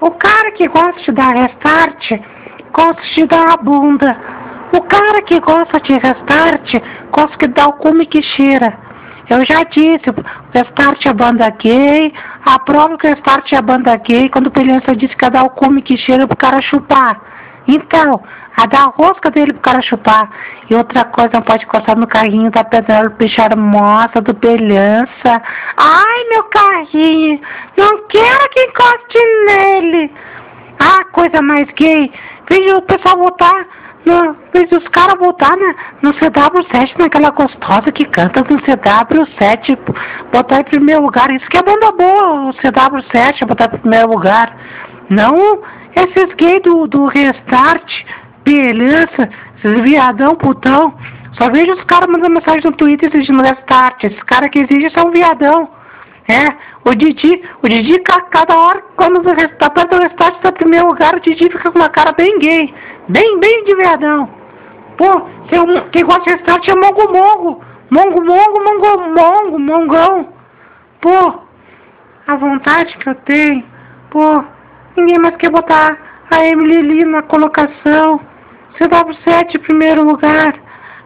O cara que gosta de dar restart, gosta de dar a bunda. O cara que gosta de restart, gosta de dar o cume que cheira. Eu já disse, o restart é banda gay, a prova que o restart é banda gay, quando o Pelhança disse que ia dar o cume que cheira pro cara chupar. Então, a dar a rosca dele pro cara chupar. E outra coisa, não pode encostar no carrinho da Penélope Charmosa do Pelhança. Ai, meu carrinho, não quero que encoste nele. Ah, coisa mais gay. Veja o pessoal votar, veja os caras votar no CW7, naquela gostosa que canta no CW7, botar em primeiro lugar. Isso que é banda boa, o CW7, botar em primeiro lugar. Não esses gays do Restart, Pelhança, esses viadão, putão. Só vejo os caras mandando mensagem no Twitter exigindo Restart. Esses caras que exigem são viadão. O Didi, cada hora, quando tá perto do Restart, tá em primeiro lugar, o Didi fica com uma cara bem gay. Bem de viadão. Pô, quem gosta de Restart é Mongo. Mongão. Pô, a vontade que eu tenho. Pô, ninguém mais quer botar a Emily Lee na colocação. CW7 em primeiro lugar.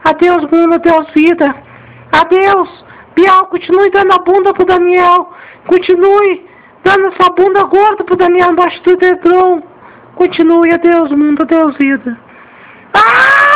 Adeus mundo, adeus vida. Adeus. Bial, continue dando a bunda pro Daniel. Continue dando essa bunda gorda pro Daniel embaixo do dedão. Continue, adeus mundo, adeus vida. Ah!